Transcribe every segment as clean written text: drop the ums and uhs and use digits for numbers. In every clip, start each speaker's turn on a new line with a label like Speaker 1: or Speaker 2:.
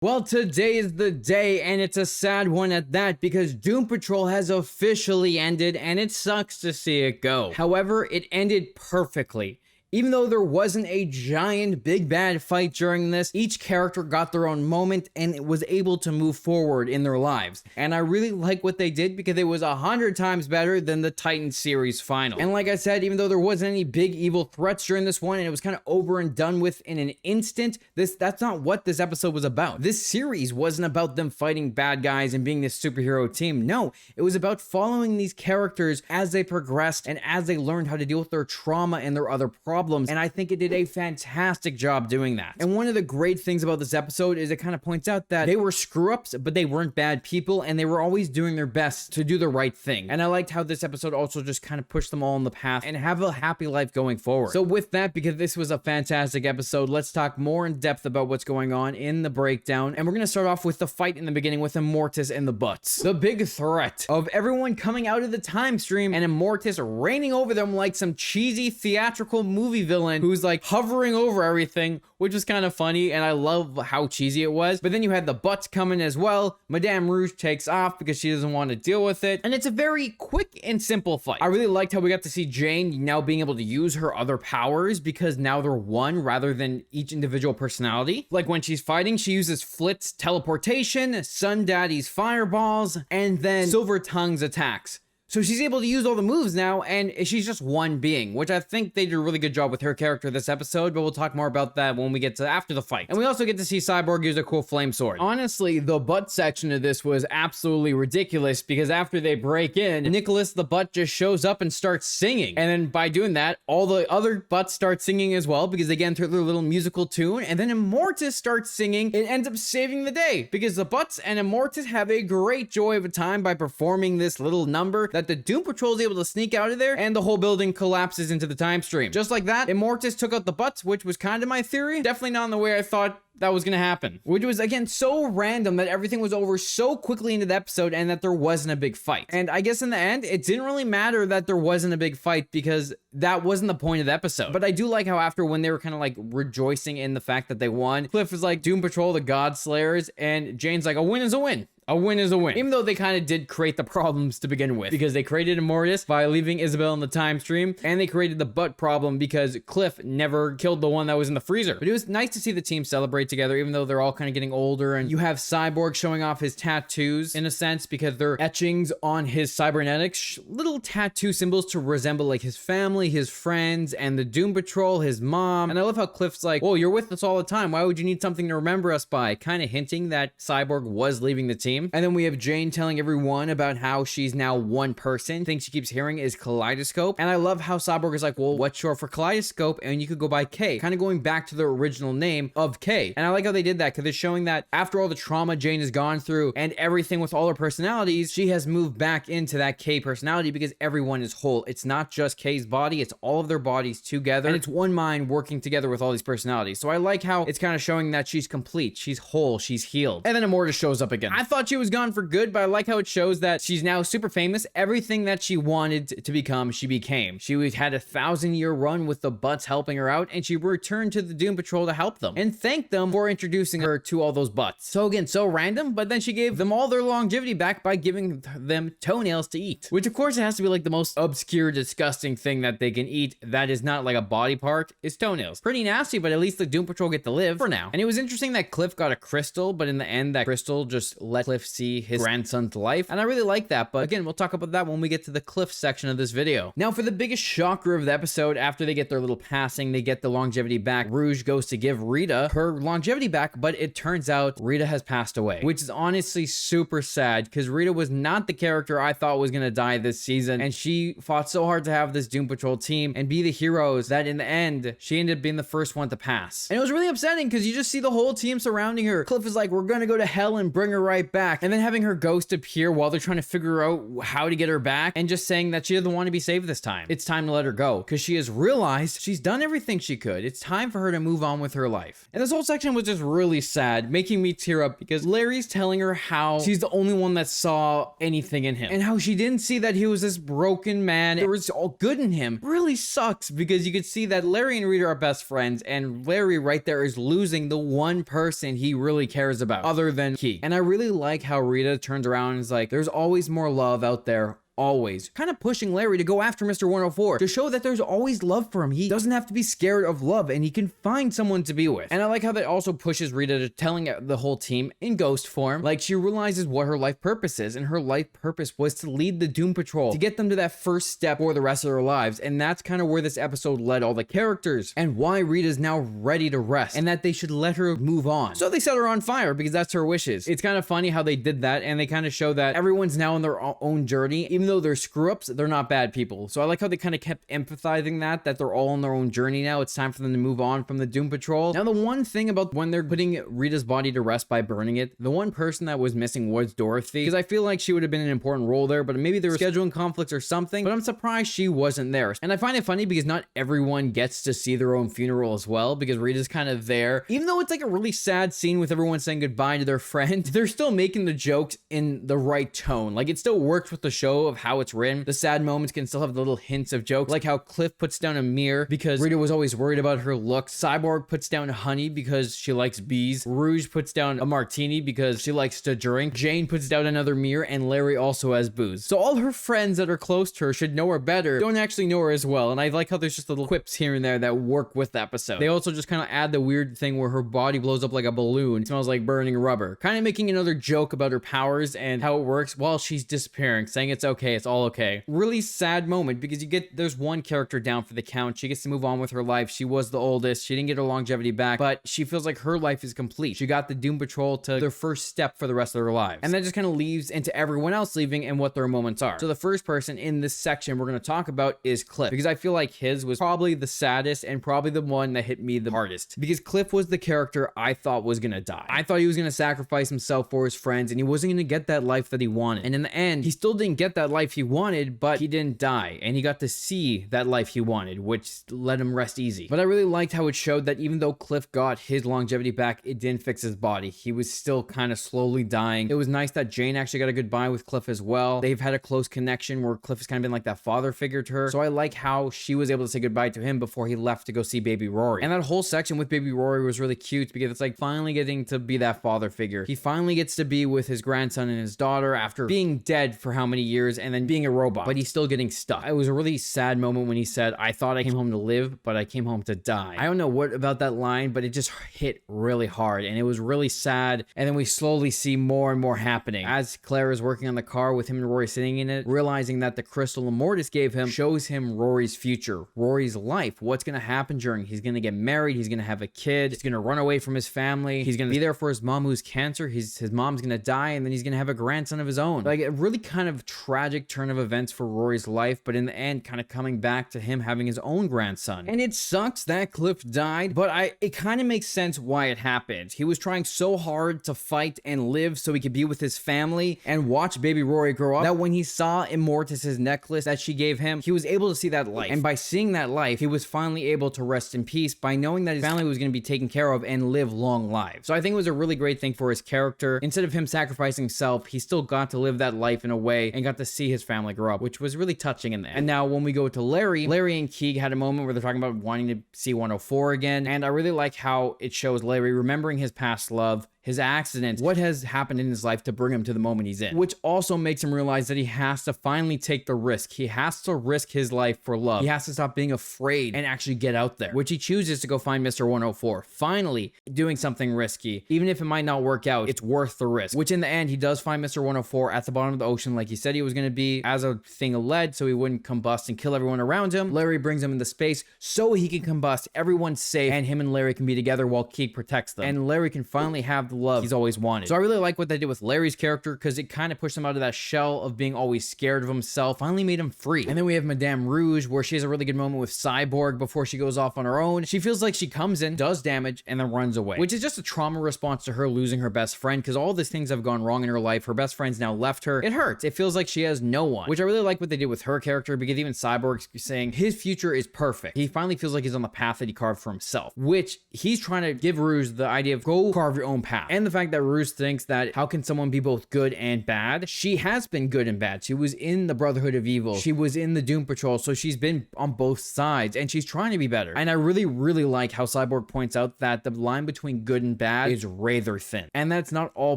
Speaker 1: Well, today is the day, and it's a sad one at that, because Doom Patrol has officially ended, and it sucks to see it go. However, it ended perfectly. Even though there wasn't a giant big bad fight during this, each character got their own moment and was able to move forward in their lives. And I really like what they did because it was 100 times better than the Titan series final. And like I said, even though there wasn't any big evil threats during this one and it was kind of over and done with in an instant, that's not what this episode was about. This series wasn't about them fighting bad guys and being this superhero team. No, it was about following these characters as they progressed and as they learned how to deal with their trauma and their other problems. And I think it did a fantastic job doing that. And one of the great things about this episode is it kind of points out that they were screw-ups, but they weren't bad people, and they were always doing their best to do the right thing. And I liked how this episode also just kind of pushed them all on the path and have a happy life going forward. So with that, because this was a fantastic episode, let's talk more in depth about what's going on in the breakdown. And we're going to start off with the fight in the beginning with Immortus and the Butts. The big threat of everyone coming out of the time stream and Immortus reigning over them like some cheesy theatrical movie villain who's like hovering over everything, which was kind of funny, and I love how cheesy it was. But then you had the Butts coming as well. Madame Rouge takes off because she doesn't want to deal with it, and it's a very quick and simple fight. I really liked how we got to see Jane now being able to use her other powers because now they're one rather than each individual personality. Like when she's fighting, she uses Flit's teleportation, Sun Daddy's fireballs, and then Silver Tongue's attacks. So she's able to use all the moves now, and she's just one being, which I think they did a really good job with her character this episode, but we'll talk more about that when we get to after the fight. And we also get to see Cyborg use a cool flame sword. Honestly, the Butt section of this was absolutely ridiculous because after they break in, Nicholas the Butt just shows up and starts singing. And then by doing that, all the other Butts start singing as well because they get into their little musical tune, and then Immortus starts singing. It ends up saving the day because the Butts and Immortus have a great joy of a time by performing this little number that the Doom Patrol is able to sneak out of there, and the whole building collapses into the time stream. Just like that, Immortus took out the Butts, which was kind of my theory. Definitely not in the way I thought that was gonna happen, which was again so random that everything was over so quickly into the episode and that there wasn't a big fight. And I guess in the end, it didn't really matter that there wasn't a big fight because that wasn't the point of the episode. But I do like how after when they were kind of like rejoicing in the fact that they won, Cliff was like, Doom Patrol, the God Slayers, and Jane's like, a win is a win. A win is a win. Even though they kind of did create the problems to begin with, because they created Immortus by leaving Isabel in the time stream, and they created the Butt problem because Cliff never killed the one that was in the freezer. But it was nice to see the team celebrate together, even though they're all kind of getting older, and you have Cyborg showing off his tattoos in a sense because they're etchings on his cybernetics, little tattoo symbols to resemble like his family, his friends, and the Doom Patrol, his mom. And I love how Cliff's like, well, you're with us all the time. Why would you need something to remember us by? Kind of hinting that Cyborg was leaving the team. And then we have Jane telling everyone about how she's now one person. Thing she keeps hearing is Kaleidoscope. And I love how Cyborg is like, well, what's short for Kaleidoscope? And you could go by K. Kind of going back to the original name of K. And I like how they did that because it's showing that after all the trauma Jane has gone through and everything with all her personalities, she has moved back into that K personality because everyone is whole. It's not just K's body, it's all of their bodies together. And it's one mind working together with all these personalities. So I like how it's kind of showing that she's complete, she's whole, she's healed. And then Immortus shows up again. I thought she was gone for good, but I like how it shows that she's now super famous. Everything that she wanted to become, she became. She had a 1,000-year run with the Butts helping her out, and she returned to the Doom Patrol to help them and thank them for introducing her to all those Butts. So again, so random, but then she gave them all their longevity back by giving them toenails to eat, which of course it has to be like the most obscure, disgusting thing that they can eat that is not like a body part is toenails. Pretty nasty, but at least the Doom Patrol get to live for now. And it was interesting that Cliff got a crystal, but in the end that crystal just let Cliff see his grandson's life, and I really like that. But again, we'll talk about that when we get to the Cliff section of this video. Now for the biggest shocker of the episode, after they get their little passing, they get the longevity back, Rouge goes to give Rita her longevity back, but it turns out Rita has passed away, which is honestly super sad because Rita was not the character I thought was gonna die this season, and she fought so hard to have this Doom Patrol team and be the heroes that in the end she ended up being the first one to pass. And it was really upsetting because you just see the whole team surrounding her. Cliff is like, we're gonna go to hell and bring her right back. back, and then having her ghost appear while they're trying to figure out how to get her back, and just saying that she doesn't want to be saved this time. It's time to let her go, because she has realized she's done everything she could. It's time for her to move on with her life. And this whole section was just really sad, making me tear up, because Larry's telling her how she's the only one that saw anything in him, and how she didn't see that he was this broken man. There was all good in him. Really sucks, because you could see that Larry and Rita are best friends, and Larry right there is losing the one person he really cares about other than Keeg. And I really like how Rita turns around and is like, there's always more love out there. Always kind of pushing Larry to go after Mr. 104 to show that there's always love for him. He doesn't have to be scared of love, and he can find someone to be with. And I like how that also pushes Rita to telling the whole team in ghost form, like she realizes what her life purpose is, and her life purpose was to lead the Doom Patrol, to get them to that first step for the rest of their lives. And that's kind of where this episode led all the characters, and why Rita's now ready to rest, and that they should let her move on. So they set her on fire because that's her wishes. It's kind of funny how they did that, and they kind of show that everyone's now on their own journey. Even though they're screw-ups, they're not bad people. So I like how they kind of kept emphasizing that they're all on their own journey now. It's time for them to move on from the Doom Patrol. Now, the one thing about when they're putting Rita's body to rest by burning it, the one person that was missing was Dorothy, because I feel like she would have been an important role there, but maybe there were scheduling conflicts or something, but I'm surprised she wasn't there. And I find it funny because not everyone gets to see their own funeral as well, because Rita's kind of there. Even though it's like a really sad scene with everyone saying goodbye to their friend, they're still making the jokes in the right tone. Like, it still works with the show of how it's written. The sad moments can still have the little hints of jokes, like how Cliff puts down a mirror because Rita was always worried about her looks. Cyborg puts down honey because she likes bees. Rouge puts down a martini because she likes to drink. Jane puts down another mirror, and Larry also has booze. So all her friends that are close to her should know her better, don't actually know her as well. And I like how there's just little quips here and there that work with the episode. They also just kind of add the weird thing where her body blows up like a balloon. It smells like burning rubber. Kind of making another joke about her powers and how it works while she's disappearing, saying it's okay, it's all okay. Really sad moment, because there's one character down for the count. She gets to move on with her life. She was the oldest. She didn't get her longevity back, but she feels like her life is complete. She got the Doom Patrol to their first step for the rest of their lives. And that just kind of leaves into everyone else leaving and what their moments are. So the first person in this section we're going to talk about is Cliff, because I feel like his was probably the saddest and probably the one that hit me the hardest, because Cliff was the character I thought was going to die. I thought he was going to sacrifice himself for his friends, and he wasn't going to get that life that he wanted. And in the end, he still didn't get that life he wanted, but he didn't die, and he got to see that life he wanted, which let him rest easy. But I really liked how it showed that even though Cliff got his longevity back, it didn't fix his body. He was still kind of slowly dying. It was nice that Jane actually got a goodbye with Cliff as well. They've had a close connection where Cliff has kind of been like that father figure to her. So I like how she was able to say goodbye to him before he left to go see baby Rory. And that whole section with baby Rory was really cute, because it's like finally getting to be that father figure. He finally gets to be with his grandson and his daughter after being dead for how many years and then being a robot, but he's still getting stuck. It was a really sad moment when he said, I thought I came home to live, but I came home to die. I don't know what about that line, but it just hit really hard, and it was really sad. And then we slowly see more and more happening as Claire is working on the car with him and Rory sitting in it, realizing that the crystal Immortus gave him shows him Rory's future, Rory's life, what's going to happen during. He's going to get married, he's going to have a kid, he's going to run away from his family, he's going to be there for his mom who's cancer, his mom's going to die, and then he's going to have a grandson of his own. Like, a really kind of tragic turn of events for Rory's life, but in the end kind of coming back to him having his own grandson. And it sucks that Cliff died, but it kind of makes sense why it happened. He was trying so hard to fight and live so he could be with his family and watch baby Rory grow up, that when he saw Immortus' necklace that she gave him, he was able to see that life. And by seeing that life, he was finally able to rest in peace by knowing that his family was going to be taken care of and live long lives. So I think it was a really great thing for his character. Instead of him sacrificing himself, he still got to live that life in a way and got to see his family grow up, which was really touching in the end. And now when we go to Larry and Keeg had a moment where they're talking about wanting to see 104 again, and I really like how it shows Larry remembering his past love, his accident, what has happened in his life to bring him to the moment he's in, which also makes him realize that he has to finally take the risk. He has to risk his life for love. He has to stop being afraid and actually get out there, which he chooses to go find Mr. 104. Finally doing something risky. Even if it might not work out, it's worth the risk, which in the end, he does find Mr. 104 at the bottom of the ocean like he said he was going to be, as a thing of lead, so he wouldn't combust and kill everyone around him. Larry brings him into space so he can combust, everyone's safe, and him and Larry can be together while Keeg protects them. And Larry can finally have the love he's always wanted. So I really like what they did with Larry's character, because it kind of pushed him out of that shell of being always scared of himself, finally made him free. And then we have Madame Rouge, where she has a really good moment with Cyborg before she goes off on her own. She feels like she comes in, does damage, and then runs away, which is just a trauma response to her losing her best friend, because all these things have gone wrong in her life. Her best friend's now left her. It hurts. It feels like she has no one, which I really like what they did with her character, because even Cyborg's saying his future is perfect. He finally feels like he's on the path that he carved for himself, which he's trying to give Rouge the idea of go carve your own path. And the fact that Rouge thinks that how can someone be both good and bad? She has been good and bad. She was in the Brotherhood of Evil. She was in the Doom Patrol. So she's been on both sides and she's trying to be better. And I really, really like how Cyborg points out that the line between good and bad is rather thin. And that's not all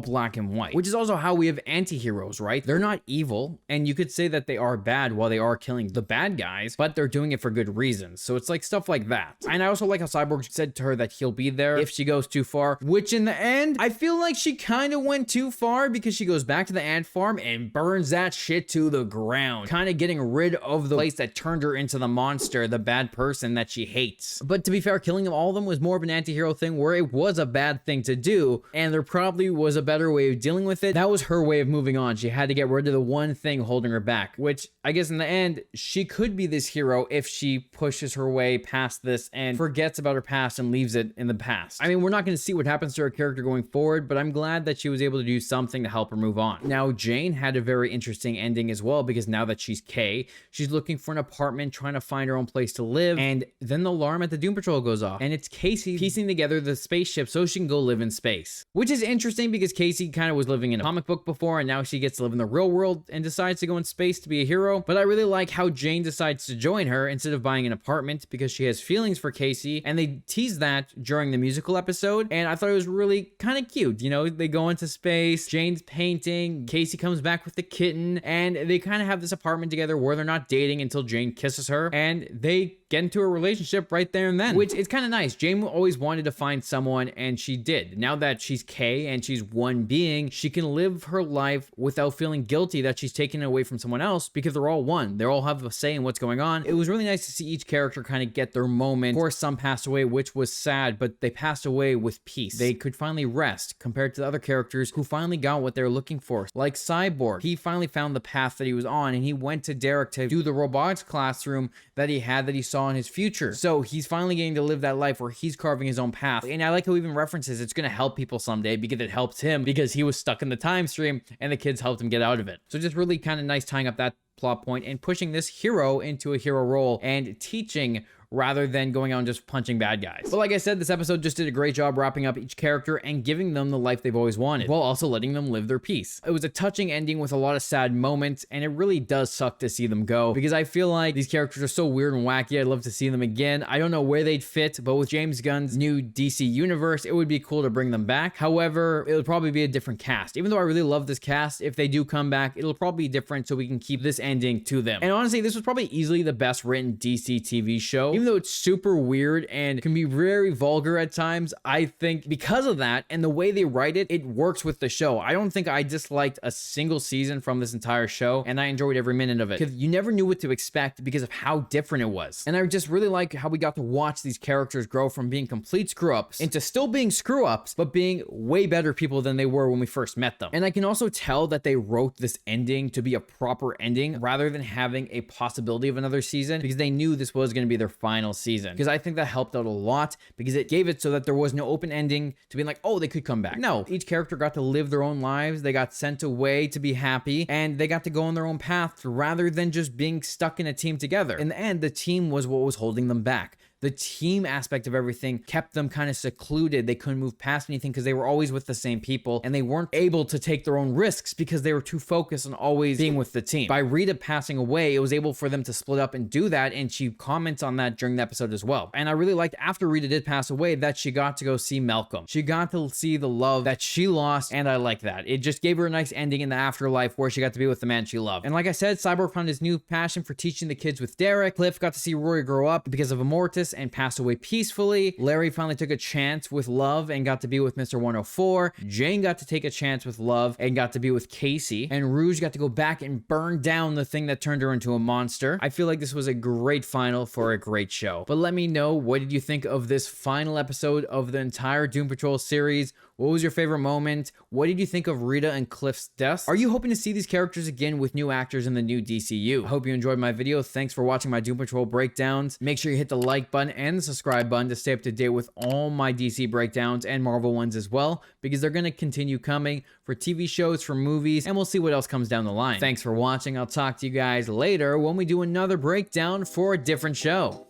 Speaker 1: black and white, which is also how we have anti-heroes, right? They're not evil. And you could say that they are bad while they are killing the bad guys, but they're doing it for good reasons. So it's like stuff like that. And I also like how Cyborg said to her that he'll be there if she goes too far, which in the end, I feel like she kind of went too far, because she goes back to the ant farm and burns that shit to the ground, kind of getting rid of the place that turned her into the monster, the bad person that she hates. But to be fair, killing all of them was more of an anti-hero thing, where it was a bad thing to do, and there probably was a better way of dealing with it. That was her way of moving on. She had to get rid of the one thing holding her back, which I guess in the end, she could be this hero if she pushes her way past this and forgets about her past and leaves it in the past. I mean, we're not going to see what happens to her character going forward, but I'm glad that she was able to do something to help her move on. Now, Jane had a very interesting ending as well, because now that she's Kay, she's looking for an apartment, trying to find her own place to live, and then the alarm at the Doom Patrol goes off, and it's Casey piecing together the spaceship so she can go live in space. Which is interesting, because Casey kind of was living in a comic book before, and now she gets to live in the real world and decides to go in space to be a hero. But I really like how Jane decides to join her instead of buying an apartment, because she has feelings for Casey, and they tease that during the musical episode, and I thought it was really kind of cute. You know, they go into space, Jane's painting, Casey comes back with the kitten, and they kind of have this apartment together where they're not dating until Jane kisses her, and they get into a relationship right there and then, which is kind of nice. Jane always wanted to find someone, and she did. Now that she's Kay and she's one being, she can live her life without feeling guilty that she's taken it away from someone else, because they're all one. They all have a say in what's going on. It was really nice to see each character kind of get their moment. Of course, some passed away, which was sad, but they passed away with peace. They could finally rest, compared to the other characters who finally got what they were looking for. Like Cyborg, he finally found the path that he was on, and he went to Derek to do the robotics classroom that he saw in his future. So he's finally getting to live that life where he's carving his own path. And I like how he even references it's going to help people someday, because it helps him, because he was stuck in the time stream and the kids helped him get out of it. So just really kind of nice tying up that plot point and pushing this hero into a hero role and teaching rather than going out and just punching bad guys. But like I said, this episode just did a great job wrapping up each character and giving them the life they've always wanted, while also letting them live their peace. It was a touching ending with a lot of sad moments, and it really does suck to see them go, because I feel like these characters are so weird and wacky. I'd love to see them again. I don't know where they'd fit, but with James Gunn's new DC universe, it would be cool to bring them back. However, it would probably be a different cast. Even though I really love this cast, if they do come back, it'll probably be different, so we can keep this ending to them. And honestly, this was probably easily the best written DC TV show. Even though it's super weird and can be very vulgar at times, I think because of that and the way they write it, it works with the show. I don't think I disliked a single season from this entire show, and I enjoyed every minute of it, because you never knew what to expect because of how different it was. And I just really like how we got to watch these characters grow from being complete screw-ups into still being screw-ups, but being way better people than they were when we first met them. And I can also tell that they wrote this ending to be a proper ending rather than having a possibility of another season, because they knew this was going to be their final season. Because I think that helped out a lot, because it gave it so that there was no open ending to be like, oh, they could come back. No, each character got to live their own lives. They got sent away to be happy, and they got to go on their own path rather than just being stuck in a team together. In the end, the team was what was holding them back. The team aspect of everything kept them kind of secluded. They couldn't move past anything because they were always with the same people, and they weren't able to take their own risks because they were too focused on always being with the team. By Rita passing away, it was able for them to split up and do that, and she comments on that during the episode as well. And I really liked after Rita did pass away that she got to go see Malcolm. She got to see the love that she lost, and I like that. It just gave her a nice ending in the afterlife where she got to be with the man she loved. And like I said, Cyborg found his new passion for teaching the kids with Derek. Cliff got to see Rory grow up because of Immortus and passed away peacefully. Larry finally took a chance with love and got to be with Mr. 104. Jane got to take a chance with love and got to be with Casey. And Rouge got to go back and burn down the thing that turned her into a monster. I feel like this was a great final for a great show. But let me know, what did you think of this final episode of the entire Doom Patrol series? What was your favorite moment? What did you think of Rita and Cliff's deaths? Are you hoping to see these characters again with new actors in the new DCU? I hope you enjoyed my video. Thanks for watching my Doom Patrol breakdowns. Make sure you hit the like button and the subscribe button to stay up to date with all my DC breakdowns and Marvel ones as well, because they're going to continue coming for TV shows, for movies, and we'll see what else comes down the line. Thanks for watching. I'll talk to you guys later when we do another breakdown for a different show.